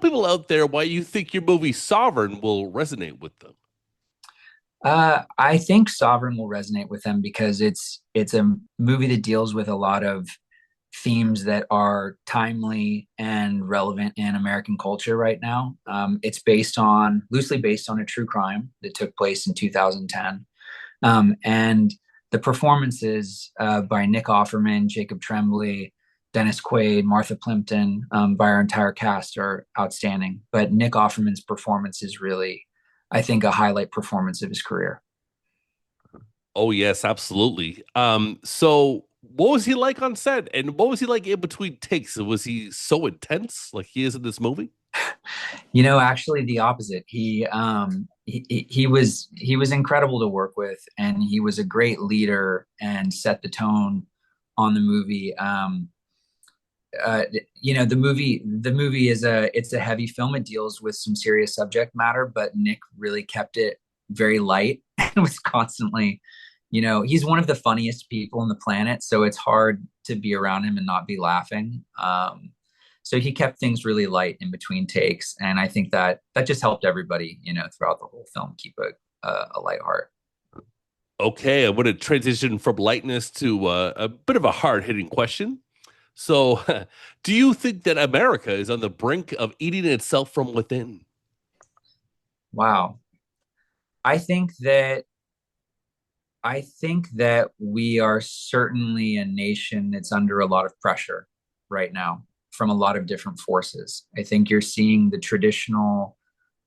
People out there why you think your movie Sovereign will resonate with them. I think Sovereign will resonate with them because it's a movie that deals with a lot of themes that are timely and relevant in American culture right now. It's loosely based on a true crime that took place in 2010, and the performances by Nick Offerman, Jacob Tremblay, Dennis Quaid, Martha Plimpton, by our entire cast are outstanding. But Nick Offerman's performance is really, I think, a highlight performance of his career. Oh yes, absolutely. So what was he like on set, and what was he like in between takes? Was he so intense like he is in this movie? Actually, the opposite. He was incredible to work with, and he was a great leader and set the tone on the movie. The movie it's a heavy film. It deals with some serious subject matter, but Nick really kept it very light and was constantly, he's one of the funniest people on the planet, so it's hard to be around him and not be laughing. So he kept things really light in between takes, and I think that just helped everybody, throughout the whole film keep a light heart. Okay, I'm going to transition from lightness to a bit of a hard-hitting question. So, do you think that America is on the brink of eating itself from within? Wow. I think that I think that we are certainly a nation that's under a lot of pressure right now from a lot of different forces. I think you're seeing the traditional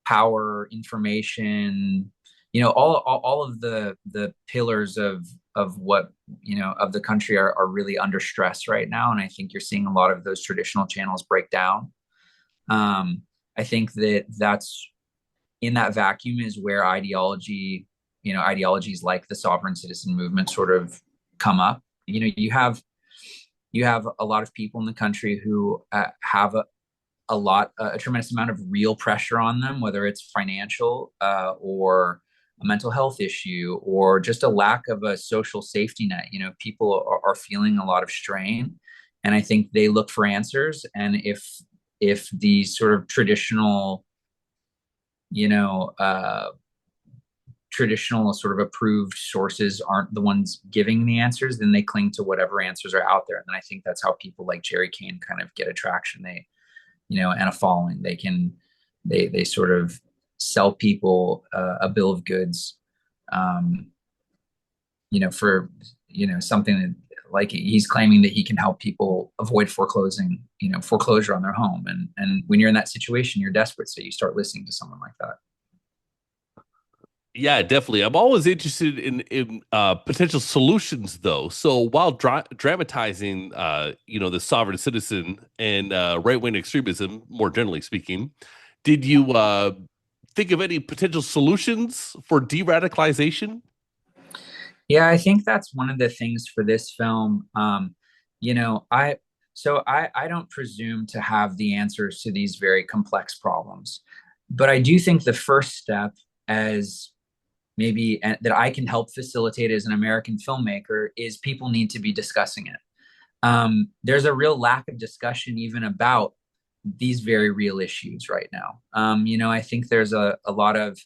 power, information, all of the pillars of what, of the country are really under stress right now. And I think you're seeing a lot of those traditional channels break down. I think that's in that vacuum is where ideologies like the sovereign citizen movement sort of come up. You have a lot of people in the country who have a tremendous amount of real pressure on them, whether it's financial or a mental health issue or just a lack of a social safety net. People are feeling a lot of strain, and I think they look for answers. And if the sort of you know, uh, traditional sort of approved sources aren't the ones giving the answers, then they cling to whatever answers are out there. And I think that's how people like Jerry Kane kind of get a traction. And a following. They sort of sell people a bill of goods, um, for something that, like, he's claiming that he can help people avoid foreclosure on their home. And when you're in that situation, you're desperate, so you start listening to someone like that. Yeah, definitely. I'm always interested in potential solutions, though. So while dramatizing, the sovereign citizen and right wing extremism, more generally speaking, did you think of any potential solutions for de-radicalization? Yeah, I think that's one of the things for this film. You know, I I don't presume to have the answers to these very complex problems, but I do think the first step, as maybe that I can help facilitate as an American filmmaker, is people need to be discussing it. There's a real lack of discussion even about these very real issues right now. I think there's a lot of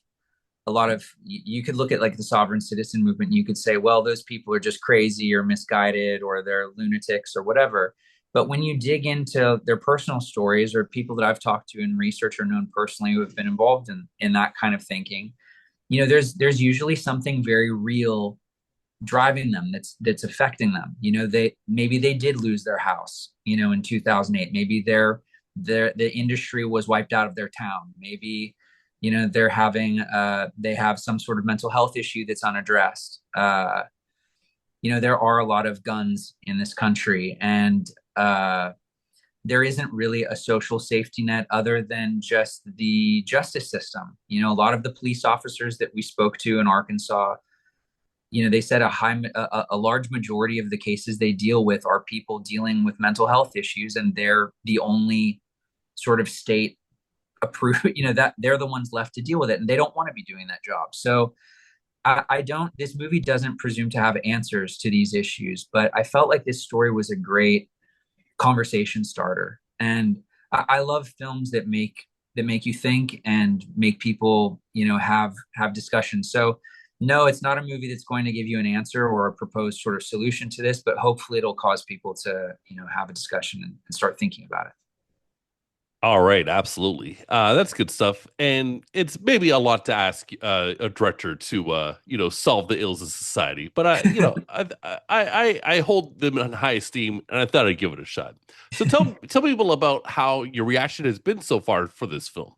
you could look at like the sovereign citizen movement. You could say, well, those people are just crazy or misguided or they're lunatics or whatever. But when you dig into their personal stories, or people that I've talked to in research or known personally who have been involved in that kind of thinking, there's usually something very real driving them, that's affecting them. They did lose their house, in 2008. Maybe the industry was wiped out of their town. Maybe they have some sort of mental health issue that's unaddressed. There are a lot of guns in this country, and there isn't really a social safety net other than just the justice system. A lot of the police officers that we spoke to in Arkansas, they said a large majority of the cases they deal with are people dealing with mental health issues, and they're the only sort of state approved, that they're the ones left to deal with it, and they don't want to be doing that job. So I don't. This movie doesn't presume to have answers to these issues, but I felt like this story was a great conversation starter. And I love films that make that make you think and make people, have discussions. So no, it's not a movie that's going to give you an answer or a proposed sort of solution to this, but hopefully it'll cause people to, have a discussion and start thinking about it. All right, absolutely. That's good stuff. And it's maybe a lot to ask a director to solve the ills of society. But I hold them in high esteem, and I thought I'd give it a shot. So tell people about how your reaction has been so far for this film.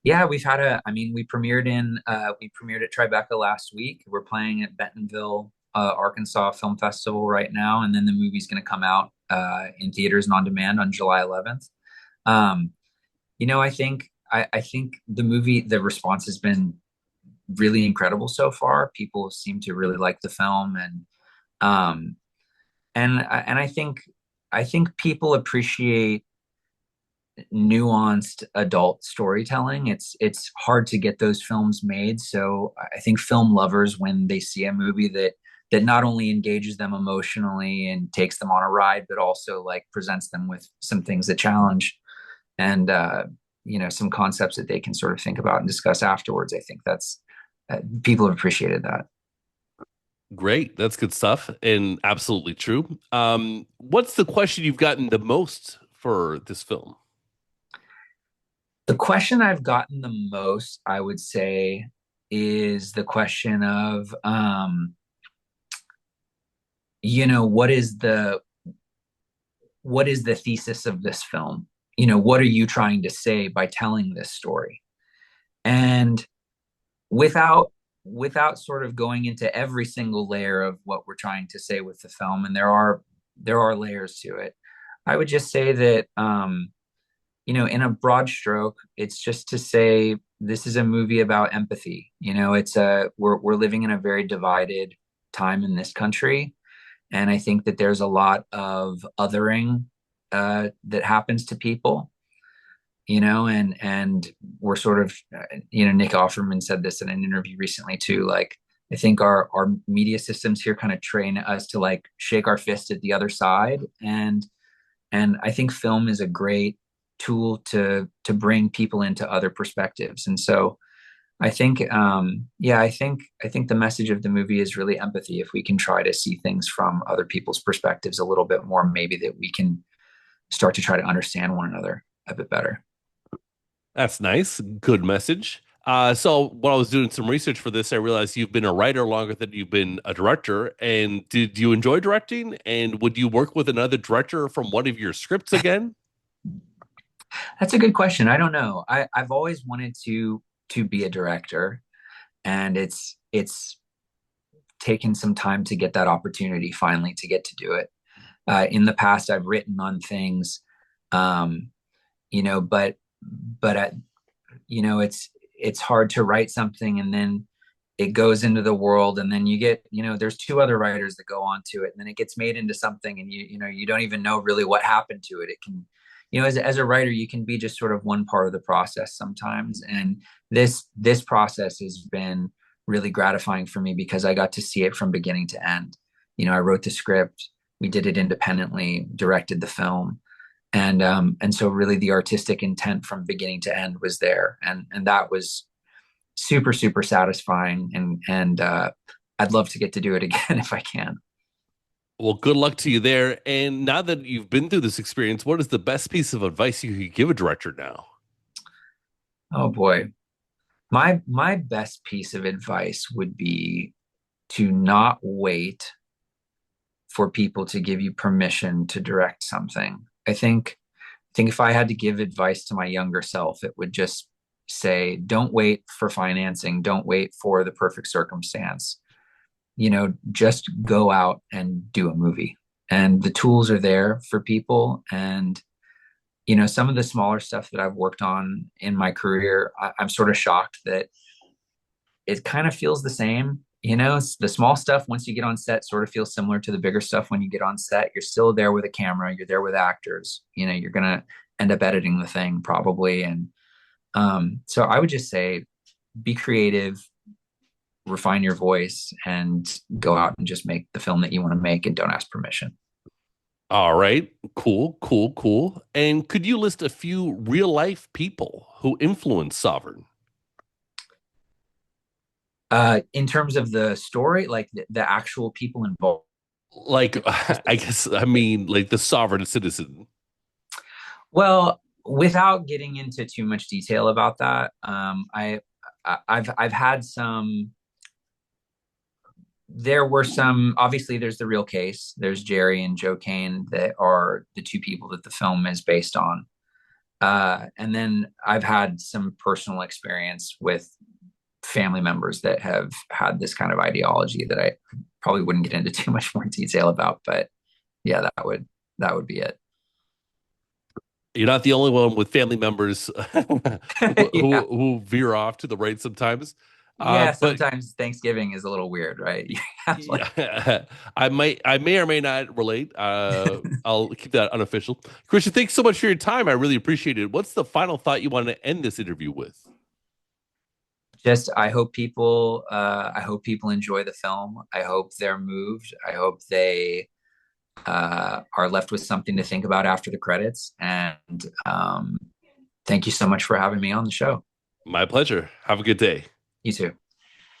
Yeah, we premiered at Tribeca last week. We're playing at Bentonville, Arkansas Film Festival right now, and then the movie's going to come out in theaters and on demand on July 11th. Um, I think the response has been really incredible so far. People seem to really like the film, um, and I think people appreciate nuanced adult storytelling. It's hard to get those films made. So I think film lovers, when they see a movie that not only engages them emotionally and takes them on a ride, but also like presents them with some things that challenge and some concepts that they can sort of think about and discuss afterwards. I think that's people have appreciated that. Great, that's good stuff, and absolutely true. What's the question you've gotten the most for this film? The question I've gotten the most, I would say, is the question of, what is the thesis of this film? What are you trying to say by telling this story? And without without sort of going into every single layer of what we're trying to say with the film, and there are layers to it. I would just say that, in a broad stroke, it's just to say this is a movie about empathy. We're living in a very divided time in this country, and I think that there's a lot of othering that happens to people, and we're sort of, Nick Offerman said this in an interview recently too. Like, I think our media systems here kind of train us to like shake our fist at the other side, and I think film is a great tool to bring people into other perspectives. And so I think, yeah, I think the message of the movie is really empathy. If we can try to see things from other people's perspectives a little bit more, maybe that we can start to try to understand one another a bit better. That's nice. Good message. So when I was doing some research for this, I realized you've been a writer longer than you've been a director. And did you enjoy directing? And would you work with another director from one of your scripts again? That's a good question. I don't know. I've always wanted to be a director, and it's taken some time to get that opportunity finally to get to do it. In the past, I've written on things, um, but it's hard to write something and then it goes into the world, and then you get, there's two other writers that go on to it, and then it gets made into something, and you don't even know really what happened to it. It can, as a writer, you can be just sort of one part of the process sometimes, and this process has been really gratifying for me because I got to see it from beginning to end. I wrote the script, we did it independently, directed the film, and so really the artistic intent from beginning to end was there, and that was super super satisfying, and I'd love to get to do it again if I can. Well, good luck to you there. And now that you've been through this experience, what is the best piece of advice you could give a director now? Oh boy, my best piece of advice would be to not wait for people to give you permission to direct something. I think if I had to give advice to my younger self, it would just say, don't wait for financing, don't wait for the perfect circumstance. Just go out and do a movie. And the tools are there for people. And some of the smaller stuff that I've worked on in my career, I'm sort of shocked that it kind of feels the same. The small stuff once you get on set sort of feels similar to the bigger stuff when you get on set. You're still there with a camera, you're there with actors. You're gonna end up editing the thing probably, and so I would just say, be creative, refine your voice, and go out and just make the film that you want to make, and don't ask permission. All right. Cool, cool, cool. And could you list a few real life people who influenced Sovereign? In terms of the story, like the actual people involved. Like, I guess, I mean, like the sovereign citizen. Well, without getting into too much detail about that, I've had some. There were some. Obviously, there's the real case. There's Jerry and Joe Kane that are the two people that the film is based on. And then I've had some personal experience with family members that have had this kind of ideology that I probably wouldn't get into too much more detail about. But yeah, that would be it. You're not the only one with family members Yeah. who veer off to the right sometimes. Yeah, But sometimes Thanksgiving is a little weird, right? You have like yeah, I may or may not relate. I'll keep that unofficial. Christian, thanks so much for your time. I really appreciate it. What's the final thought you want to end this interview with? just I hope people enjoy the film. I hope they're moved. I hope they are left with something to think about after the credits. And thank you so much for having me on the show. My pleasure. Have a good day. You too.